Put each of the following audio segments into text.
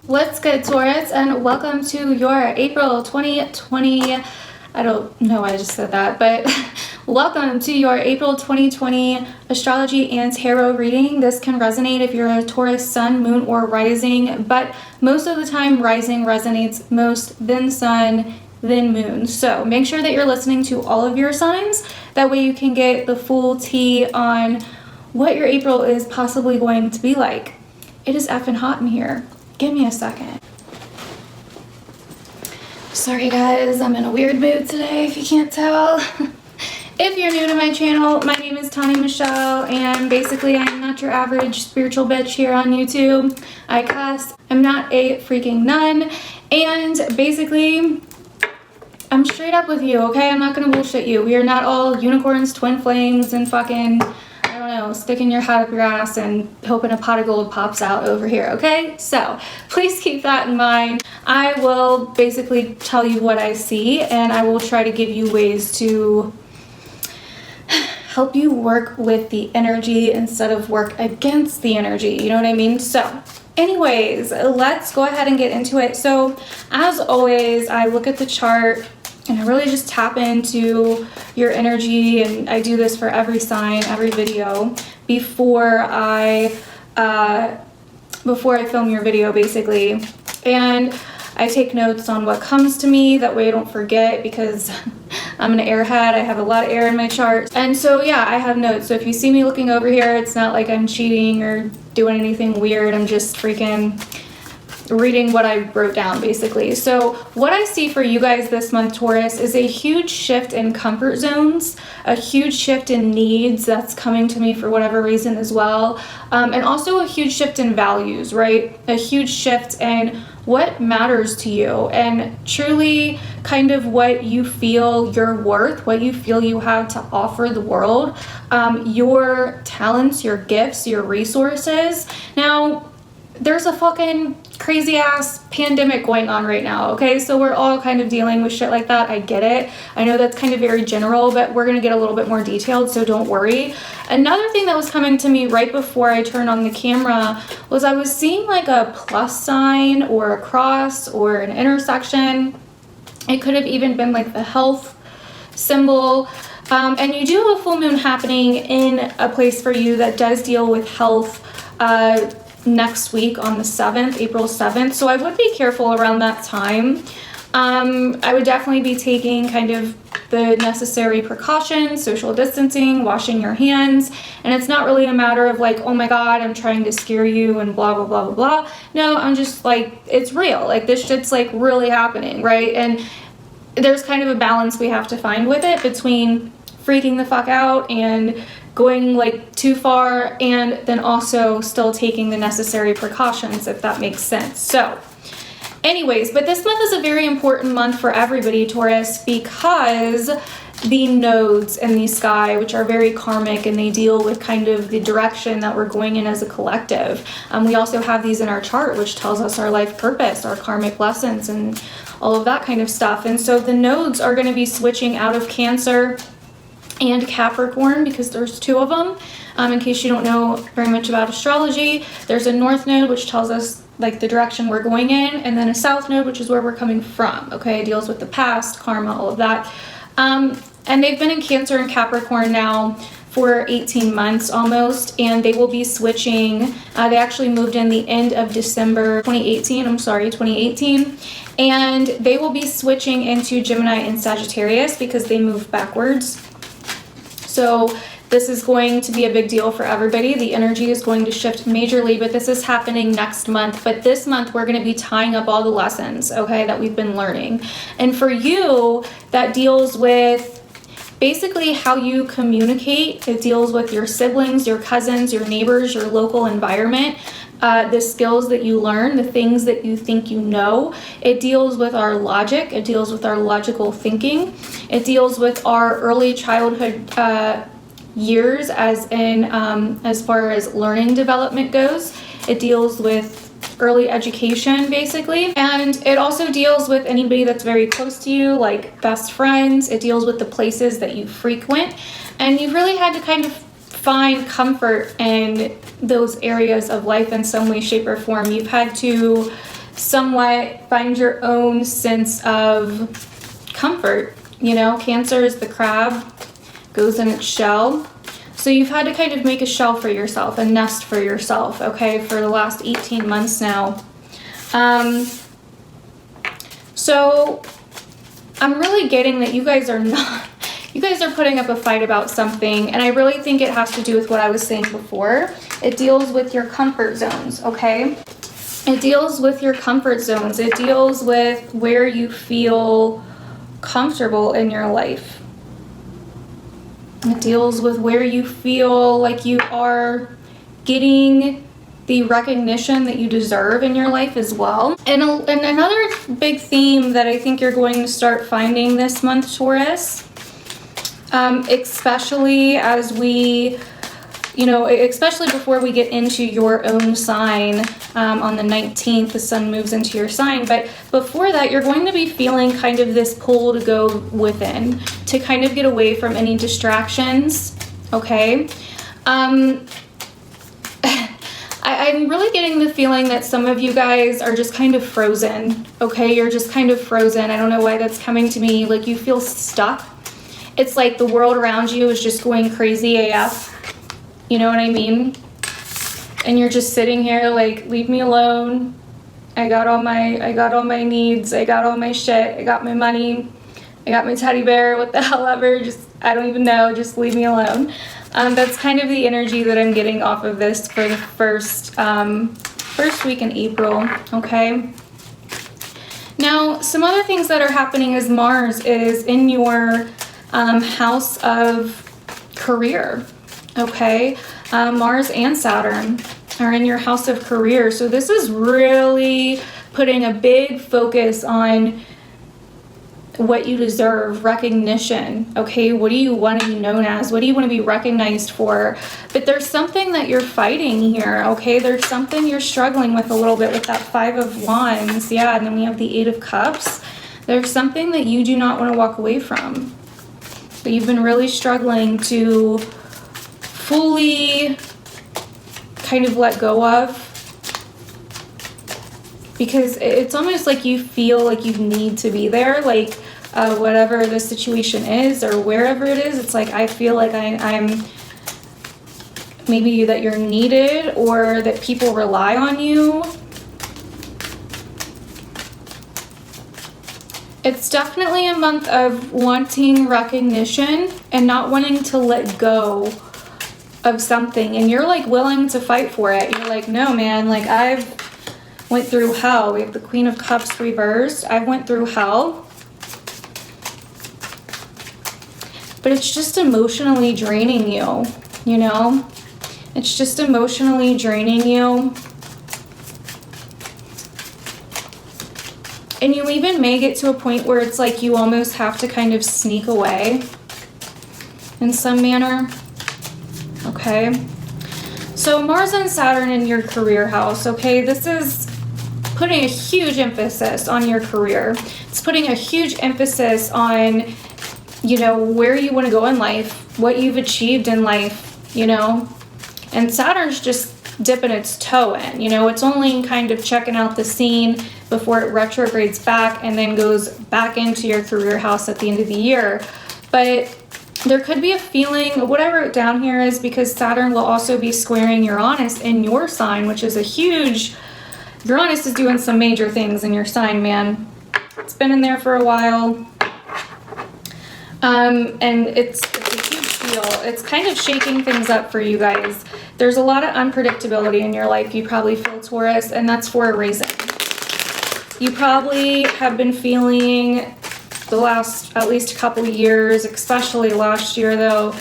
What's good, Taurus, and welcome to your April 2020, I don't know why I just said that, but welcome to your April 2020 astrology and tarot reading. This can resonate if you're a Taurus sun, moon, or rising, but most of the time rising resonates most, then sun, then moon. So make sure that you're listening to all of your signs. That way you can get the full tea on what your April is possibly going to be like. It is effing hot in here. Give me a second. Sorry guys, I'm in a weird mood today if you can't tell. If you're new to my channel, my name is Tawny Michelle, and basically I'm not your average spiritual bitch here on YouTube. I cuss, I'm not a freaking nun, and basically I'm straight up with you, okay? I'm not gonna bullshit you. We are not all unicorns, twin flames, and fucking, I don't know, sticking your head up your ass and hoping a pot of gold pops out over here, okay? So please keep that in mind. I will basically tell you what I see, and I will try to give you ways to help you work with the energy instead of work against the energy, you know what I mean? So anyways, let's go ahead and get into it. So as always, I look at the chart and I really just tap into your energy, and I do this for every sign, every video before I film your video basically. And I take notes on what comes to me, that way I don't forget, because I'm an airhead. I have a lot of air in my chart. And so yeah, I have notes. So if you see me looking over here, it's not like I'm cheating or doing anything weird. I'm just freaking reading what I wrote down basically. So what I see for you guys this month, Taurus, is a huge shift in comfort zones, a huge shift in needs that's coming to me for whatever reason as well. And also a huge shift in values, right? A huge shift in what matters to you, and truly kind of what you feel you're worth, what you feel you have to offer the world, your talents, your gifts, your resources. Now, there's a fucking crazy ass pandemic going on right now, okay? So we're all kind of dealing with shit like that. I get it. I know that's kind of very general, but we're gonna get a little bit more detailed, so don't worry. Another thing that was coming to me right before I turned on the camera was I was seeing like a plus sign or a cross or an intersection. It could have even been like the health symbol. And you do have a full moon happening in a place for you that does deal with health next week on the 7th, April 7th. So I would be careful around that time. I would definitely be taking kind of the necessary precautions, social distancing, washing your hands. And it's not really a matter of like, oh my God, I'm trying to scare you and blah, blah, blah, blah, blah. No, I'm just like, it's real. Like this shit's like really happening, right? And there's kind of a balance we have to find with it between freaking the fuck out and going like too far, and then also still taking the necessary precautions, if that makes sense. So anyways, but this month is a very important month for everybody, Taurus, because the nodes in the sky, which are very karmic, and they deal with kind of the direction that we're going in as a collective. We also have these in our chart, which tells us our life purpose, our karmic lessons, and all of that kind of stuff. And so the nodes are going to be switching out of Cancer and Capricorn, because there's two of them. In case you don't know very much about astrology, there's a north node, which tells us like the direction we're going in, and then a south node, which is where we're coming from, okay? It deals with the past, karma, all of that. And they've been in Cancer and Capricorn now for 18 months almost, and they will be switching. They actually moved in the end of December 2018, and they will be switching into Gemini and Sagittarius because they move backwards. So this is going to be a big deal for everybody. The energy is going to shift majorly, but this is happening next month. But this month, we're going to be tying up all the lessons, okay, that we've been learning. And for you, that deals with basically how you communicate. It deals with your siblings, your cousins, your neighbors, your local environment, the skills that you learn, the things that you think you know. It deals with our logic. It deals with our logical thinking. It deals with our early childhood years, as in as far as learning development goes. It deals with early education basically, and it also deals with anybody that's very close to you, like best friends. It deals with the places that you frequent, and you've really had to kind of find comfort in those areas of life in some way, shape, or form. You've had to somewhat find your own sense of comfort. You know, Cancer is the crab, goes in its shell. So you've had to kind of make a shell for yourself, a nest for yourself, okay, for the last 18 months now. So I'm really getting that you guys are putting up a fight about something, and I really think it has to do with what I was saying before. It deals with your comfort zones, okay? It deals with your comfort zones. It deals with where you feel comfortable in your life. It deals with where you feel like you are getting the recognition that you deserve in your life as well. And another big theme that I think you're going to start finding this month, Taurus, especially as we, you know, especially before we get into your own sign, on the 19th, the sun moves into your sign. But before that, you're going to be feeling kind of this pull to go within, to kind of get away from any distractions, okay? I'm really getting the feeling that some of you guys are just kind of frozen, okay? You're just kind of frozen. I don't know why that's coming to me. Like, you feel stuck. It's like the world around you is just going crazy AF. You know what I mean? And you're just sitting here like, leave me alone. I got all my needs. I got all my shit. I got my money. I got my teddy bear. What the hell ever. Just, I don't even know. Just leave me alone. That's kind of the energy that I'm getting off of this for the first week in April, okay? Now, some other things that are happening is Mars is in your house of career, okay? Mars and Saturn are in your house of career. So this is really putting a big focus on what you deserve, recognition, okay? What do you want to be known as? What do you want to be recognized for? But there's something that you're fighting here, okay? There's something you're struggling with a little bit with that 5 of Wands, yeah, and then we have the 8 of Cups. There's something that you do not want to walk away from, that you've been really struggling to fully kind of let go of, because it's almost like you feel like you need to be there, like whatever the situation is or wherever it is, it's like I feel like I'm maybe that you're needed or that people rely on you. It's definitely a month of wanting recognition and not wanting to let go of something, and you're like willing to fight for it. You're like, no man, like I've went through hell. We have the Queen of Cups reversed. I've went through hell. But it's just emotionally draining you, you know? It's just emotionally draining you. And you even may get to a point where it's like you almost have to kind of sneak away in some manner. Okay? So Mars and Saturn in your career house, okay? This is putting a huge emphasis on your career. It's putting a huge emphasis on, you know, where you want to go in life, what you've achieved in life, you know? And Saturn's just dipping its toe in, you know? It's only kind of checking out the scene before it retrogrades back and then goes back into your career house at the end of the year. But there could be a feeling, what I wrote down here is because Saturn will also be squaring Uranus in your sign, which is a huge, Uranus is doing some major things in your sign, man. It's been in there for a while. And it's a huge deal. It's kind of shaking things up for you guys. There's a lot of unpredictability in your life, you probably feel, Taurus, and that's for a reason. You probably have been feeling the last at least a couple years, especially last year though,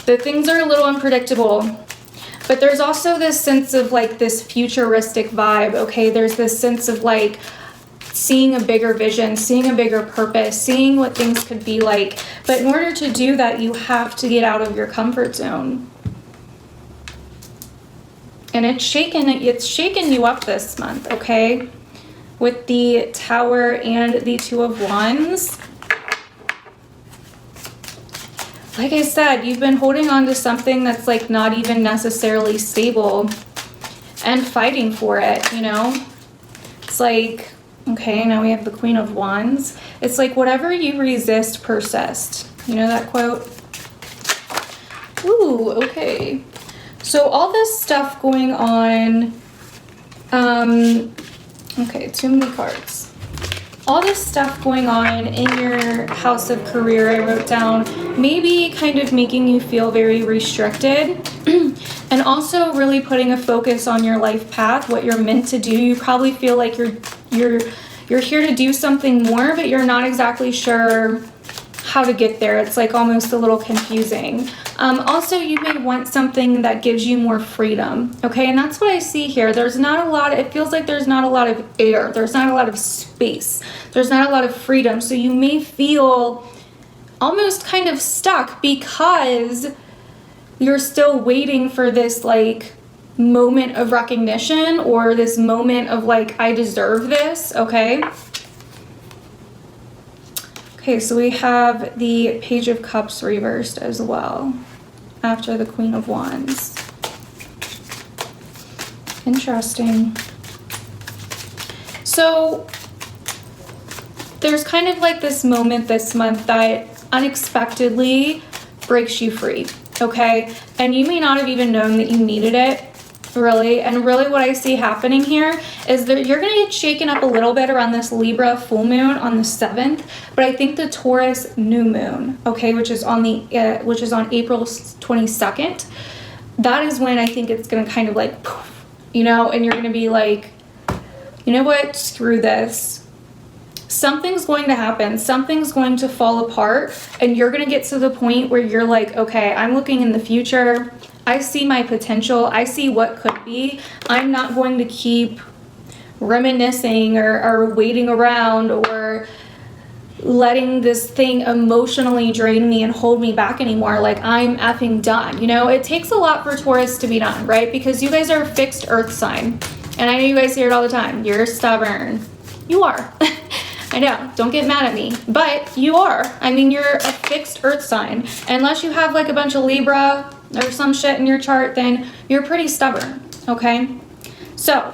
that things are a little unpredictable. But there's also this sense of like this futuristic vibe, okay? There's this sense of like seeing a bigger vision, seeing a bigger purpose, seeing what things could be like. But in order to do that, you have to get out of your comfort zone. And it's shaken you up this month, okay? With the Tower and the 2 of Wands. Like I said, you've been holding on to something that's like not even necessarily stable and fighting for it, you know? it's like, okay, now we have the Queen of Wands. It's like whatever you resist persists. You know that quote? Ooh, okay. So all this stuff going on, okay, too many cards. All this stuff going on in your house of career, I wrote down, maybe kind of making you feel very restricted and also really putting a focus on your life path, what you're meant to do. You probably feel like you're here to do something more, but you're not exactly sure how to get there. It's like almost a little confusing. Also, you may want something that gives you more freedom, okay? And that's what I see here. There's not a lot, it feels like there's not a lot of air. There's not a lot of space. There's not a lot of freedom. So you may feel almost kind of stuck because you're still waiting for this like moment of recognition or this moment of like, I deserve this, okay? Okay, so we have the Page of Cups reversed as well after the Queen of Wands. Interesting. So there's kind of like this moment this month that unexpectedly breaks you free, okay? And you may not have even known that you needed it, really. And really what I see happening here is that you're going to get shaken up a little bit around this Libra full moon on the 7th, but I think the Taurus new moon, okay, which is on April 22nd, that is when I think it's going to kind of like poof, you know, and you're going to be like, you know what, screw this. Something's going to happen, something's going to fall apart, and you're going to get to the point where you're like, okay, I'm looking in the future. I see my potential. I see what could be. I'm not going to keep reminiscing or waiting around or letting this thing emotionally drain me and hold me back anymore. Like, I'm effing done. You know, it takes a lot for Taurus to be done, right? Because you guys are a fixed earth sign. And I know you guys hear it all the time. You're stubborn. You are. I know, don't get mad at me, but you are. I mean, you're a fixed earth sign. Unless you have like a bunch of Libra or some shit in your chart, then you're pretty stubborn, okay? So,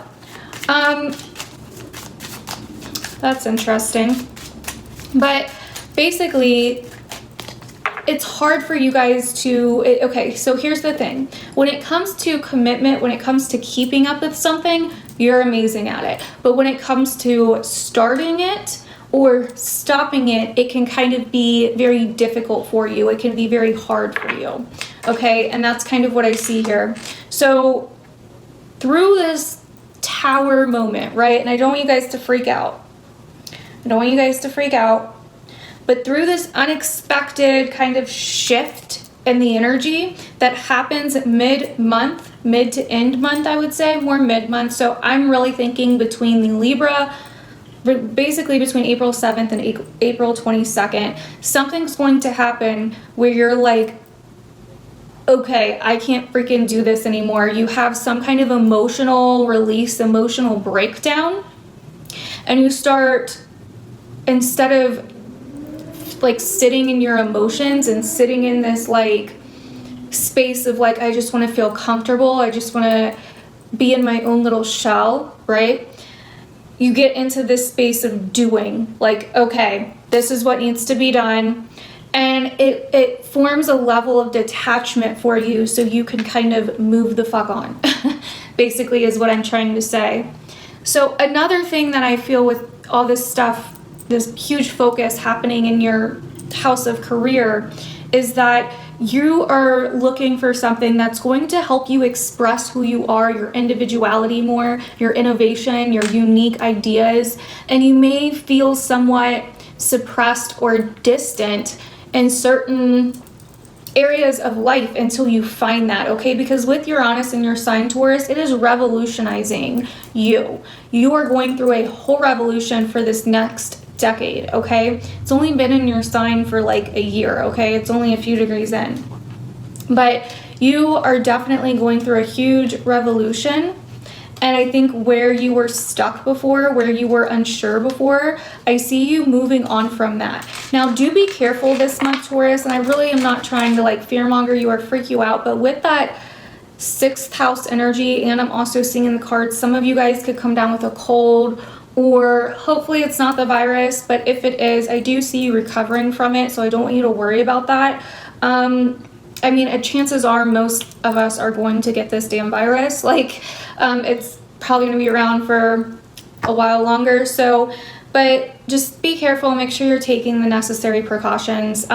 that's interesting. But basically, it's hard for you guys to, okay, so here's the thing. When it comes to commitment, when it comes to keeping up with something, you're amazing at it. But when it comes to starting it or stopping it, it can kind of be very difficult for you. It can be very hard for you, okay? And that's kind of what I see here. So through this Tower moment, right? And I don't want you guys to freak out. I don't want you guys to freak out. But through this unexpected kind of shift in the energy that happens mid-month, mid to end month, I would say, more mid-month. So I'm really thinking between the Libra, basically between April 7th and April 22nd, something's going to happen where you're like, okay, I can't freaking do this anymore. You have some kind of emotional release, emotional breakdown, and you start, instead of like sitting in your emotions and sitting in this like space of like, I just want to feel comfortable, I just want to be in my own little shell, right? You get into this space of doing, like, okay, this is what needs to be done. And it forms a level of detachment for you so you can kind of move the fuck on, basically is what I'm trying to say. So another thing that I feel with all this stuff, this huge focus happening in your house of career, is that you are looking for something that's going to help you express who you are, your individuality more, your innovation, your unique ideas, and you may feel somewhat suppressed or distant in certain areas of life until you find that, okay? Because with Uranus and your sign Taurus, it is revolutionizing you. You are going through a whole revolution for this next decade, okay? It's only been in your sign for like a year, okay? It's only a few degrees in. But you are definitely going through a huge revolution. And I think where you were stuck before, where you were unsure before, I see you moving on from that. Now, do be careful this month, Taurus, and I really am not trying to like fearmonger you or freak you out, but with that 6th house energy, and I'm also seeing in the cards, some of you guys could come down with a cold or hopefully it's not the virus, but if it is, I do see you recovering from it, so I don't want you to worry about that. I mean, chances are most of us are going to get this damn virus. Like, it's probably going to be around for a while longer, so, but just be careful, make sure you're taking the necessary precautions.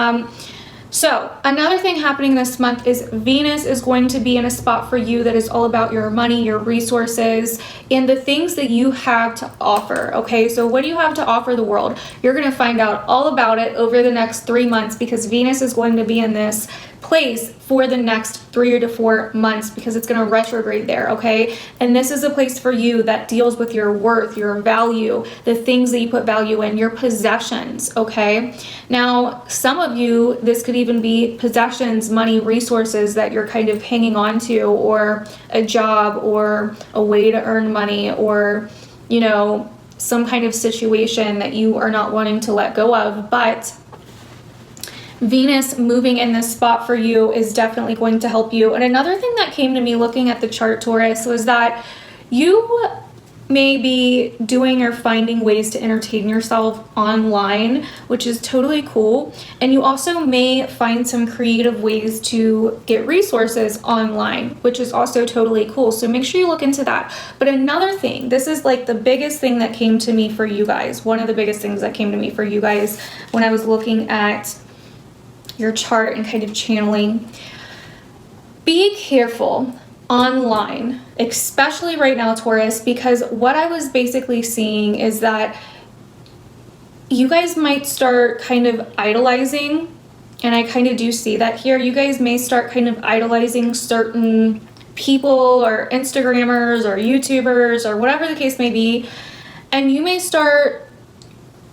So another thing happening this month is Venus is going to be in a spot for you that is all about your money, your resources, and the things that you have to offer, okay? So what do you have to offer the world? You're gonna find out all about it over the next 3 months, because Venus is going to be in this place for the next 3 to 4 months, because it's going to retrograde there, okay? And this is a place for you that deals with your worth, your value, the things that you put value in, your possessions, okay? Now, some of you, this could even be possessions, money, resources that you're kind of hanging on to, or a job, or a way to earn money, or, you know, some kind of situation that you are not wanting to let go of. But Venus moving in this spot for you is definitely going to help you. And another thing that came to me looking at the chart, Taurus, was that you may be doing or finding ways to entertain yourself online, which is totally cool. And you also may find some creative ways to get resources online, which is also totally cool. So make sure you look into that. But another thing, this is like the biggest thing that came to me for you guys. One of the biggest things that came to me for you guys when I was looking at your chart and kind of channeling. Be careful online, especially right now, Taurus, because what I was basically seeing is that you guys might start kind of idolizing, and I kind of do see that here. You guys may start kind of idolizing certain people or Instagrammers or YouTubers or whatever the case may be, and you may start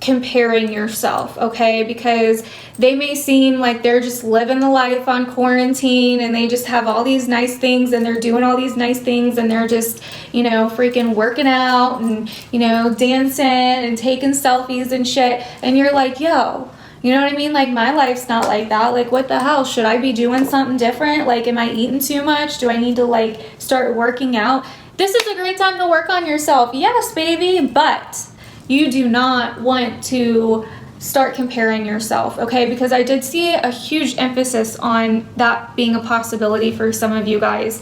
comparing yourself, okay? Because they may seem like they're just living the life on quarantine, and they just have all these nice things, and they're doing all these nice things, and they're just, you know, freaking working out and, you know, dancing and taking selfies and shit. And you're like, yo, you know what I mean? Like, my life's not like that. Like, what the hell? Should I be doing something different? Like, am I eating too much? Do I need to, like, start working out? This is a great time to work on yourself. Yes, baby, but you do not want to start comparing yourself, okay? Because I did see a huge emphasis on that being a possibility for some of you guys.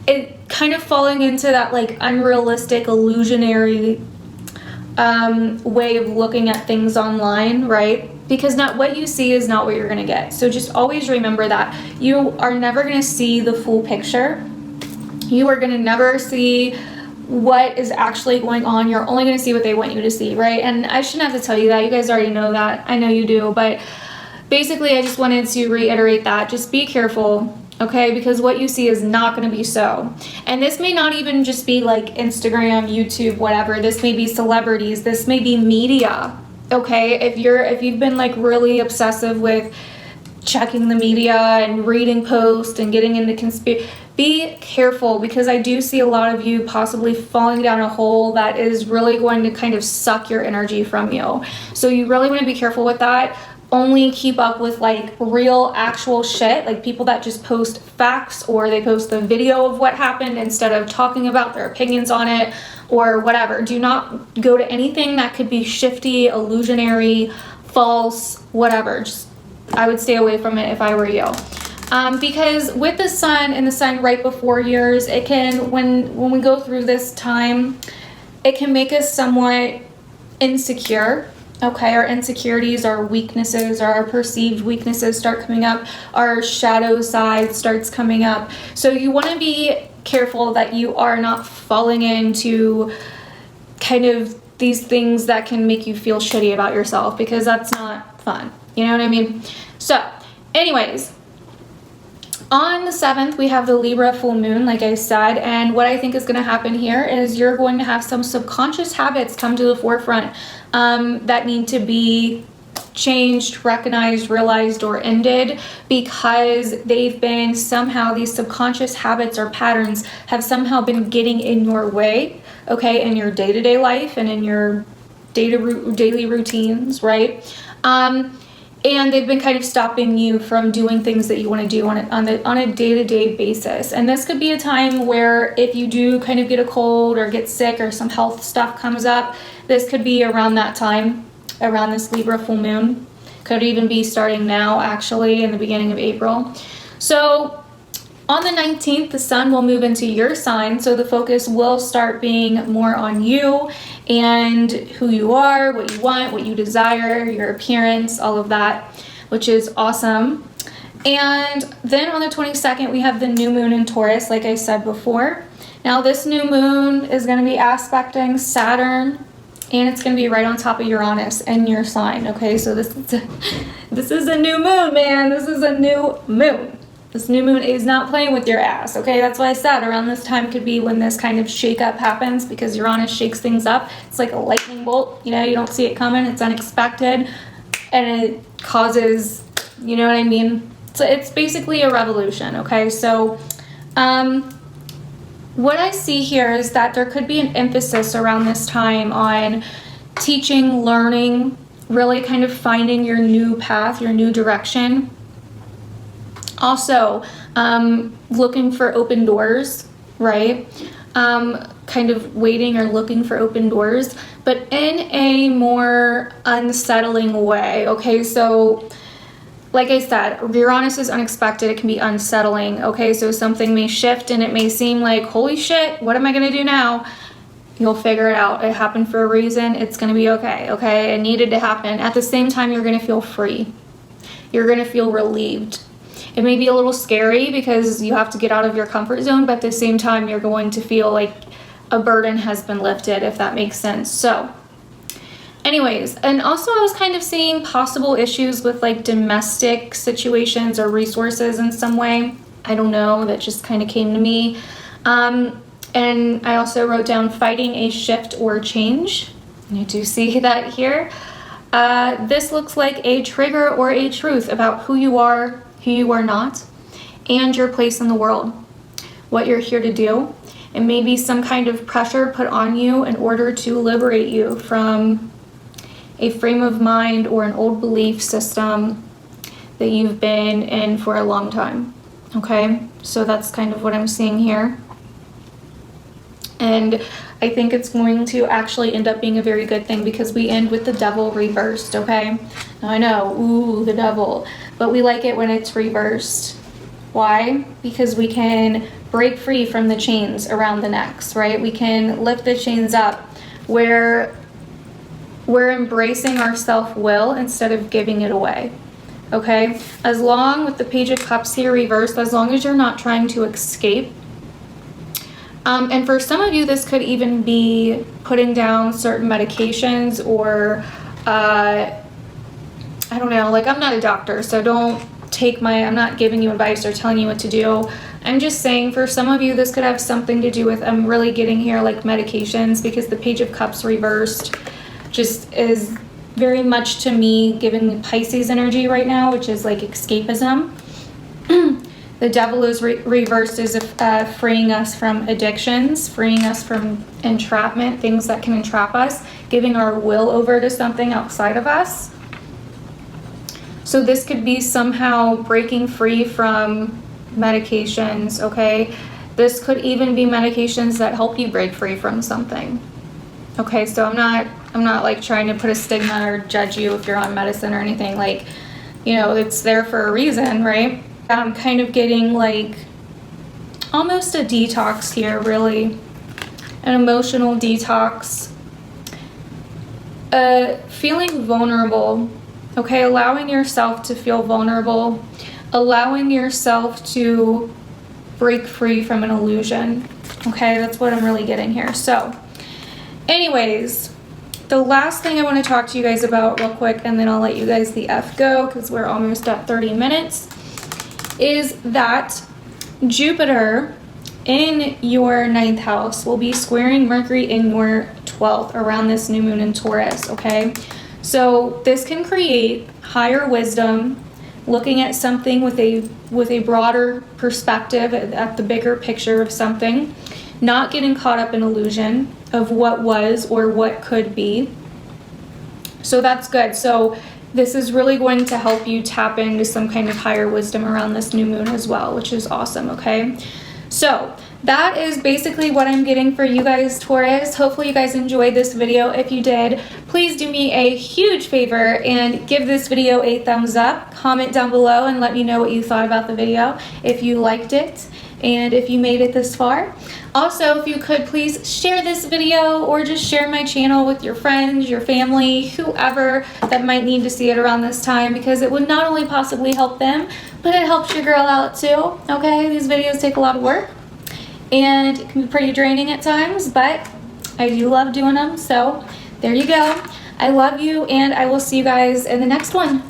It kind of falling into that like unrealistic, illusionary way of looking at things online, right? Because not what you see is not what you're gonna get. So just always remember that. You are never gonna see the full picture. You are gonna never see what is actually going on. You're only going to see what they want you to see, right? And I shouldn't have to tell you that. You guys already know that. I know you do. But basically, I just wanted to reiterate that. Just be careful, okay? Because what you see is not going to be so. And this may not even just be like Instagram, YouTube, whatever. This may be celebrities. This may be media, okay? If you've been like really obsessive with checking the media and reading posts and getting into conspiracy, be careful, because I do see a lot of you possibly falling down a hole that is really going to kind of suck your energy from you. So you really want to be careful with that. Only keep up with like real actual shit, like people that just post facts, or they post the video of what happened instead of talking about their opinions on it or whatever. Do not go to anything that could be shifty, illusionary, false, whatever. Just, I would stay away from it if I were you. Because with the sun and the sun right before yours, it can, when we go through this time, it can make us somewhat insecure, okay? Our insecurities, our weaknesses, our perceived weaknesses start coming up. Our shadow side starts coming up. So you want to be careful that you are not falling into kind of these things that can make you feel shitty about yourself, because that's not fun. You know what I mean? So anyways, on the 7th, we have the Libra full moon, like I said, and what I think is going to happen here is you're going to have some subconscious habits come to the forefront that need to be changed, recognized, realized, or ended, because they've been somehow, these subconscious habits or patterns have somehow been getting in your way, okay, in your day-to-day life and in your daily routines, right? and they've been kind of stopping you from doing things that you want to do on a day-to-day basis. And this could be a time where if you do kind of get a cold or get sick or some health stuff comes up, this could be around that time, around this Libra full moon. Could even be starting now, actually, in the beginning of April. So on the 19th, the sun will move into your sign, so the focus will start being more on you and who you are, what you want, what you desire, your appearance, all of that, which is awesome. And then on the 22nd, we have the new moon in Taurus, like I said before. Now, this new moon is going to be aspecting Saturn, and it's going to be right on top of Uranus in your sign, okay? So this is a new moon, man. This is a new moon. This new moon is not playing with your ass, okay? That's why I said around this time could be when this kind of shake-up happens, because Uranus shakes things up. It's like a lightning bolt, you know, you don't see it coming, it's unexpected, and it causes, you know what I mean? So it's basically a revolution, okay? So what I see here is that there could be an emphasis around this time on teaching, learning, really kind of finding your new path, your new direction. Also, looking for open doors, right? Kind of waiting or looking for open doors, but in a more unsettling way, okay? So, like I said, Uranus is unexpected. It can be unsettling, okay? So something may shift and it may seem like, holy shit, what am I going to do now? You'll figure it out. It happened for a reason. It's going to be okay, okay? It needed to happen. At the same time, you're going to feel free. You're going to feel relieved. It may be a little scary because you have to get out of your comfort zone, but at the same time, you're going to feel like a burden has been lifted, if that makes sense. So anyways, and also I was kind of seeing possible issues with like domestic situations or resources in some way. I don't know, that just kind of came to me. And I also wrote down fighting a shift or change. You do see that here. This looks like a trigger or a truth about who you are not, and your place in the world, what you're here to do, and maybe some kind of pressure put on you in order to liberate you from a frame of mind or an old belief system that you've been in for a long time, okay? So that's kind of what I'm seeing here. And I think it's going to actually end up being a very good thing because we end with the devil reversed, okay? Now I know, ooh, the devil, but we like it when it's reversed. Why? Because we can break free from the chains around the necks, right? We can lift the chains up where we're embracing our self-will instead of giving it away, okay? As long with the Page of Cups here reversed, as long as you're not trying to escape. And for some of you, this could even be putting down certain medications or, I don't know, like I'm not a doctor, so don't take I'm not giving you advice or telling you what to do. I'm just saying for some of you, this could have something to do with, I'm really getting here like medications, because the Page of Cups reversed just is very much to me giving the Pisces energy right now, which is like escapism. The devil is reversed as freeing us from addictions, freeing us from entrapment, things that can entrap us, giving our will over to something outside of us. So this could be somehow breaking free from medications, okay? This could even be medications that help you break free from something. Okay, so I'm not like trying to put a stigma or judge you if you're on medicine or anything. Like, you know, it's there for a reason, right? I'm kind of getting like almost a detox here, really. An emotional detox. Feeling vulnerable, okay? Allowing yourself to feel vulnerable. Allowing yourself to break free from an illusion. Okay, that's what I'm really getting here. So, anyways, the last thing I want to talk to you guys about real quick, and then I'll let you guys the F go because we're almost at 30 minutes, is that Jupiter in your 9th house will be squaring Mercury in your 12th around this new moon in Taurus, okay? So this can create higher wisdom, looking at something with a broader perspective at the bigger picture of something, not getting caught up in illusion of what was or what could be. So that's good. So this is really going to help you tap into some kind of higher wisdom around this new moon as well, which is awesome, okay? So that is basically what I'm getting for you guys, Taurus. Hopefully you guys enjoyed this video. If you did, please do me a huge favor and give this video a thumbs up. Comment down below and let me know what you thought about the video, if you liked it, and if you made it this far. Also, if you could please share this video or just share my channel with your friends, your family, whoever that might need to see it around this time, because it would not only possibly help them, but it helps your girl out too, okay? These videos take a lot of work and it can be pretty draining at times, but I do love doing them, so there you go. I love you, and I will see you guys in the next one.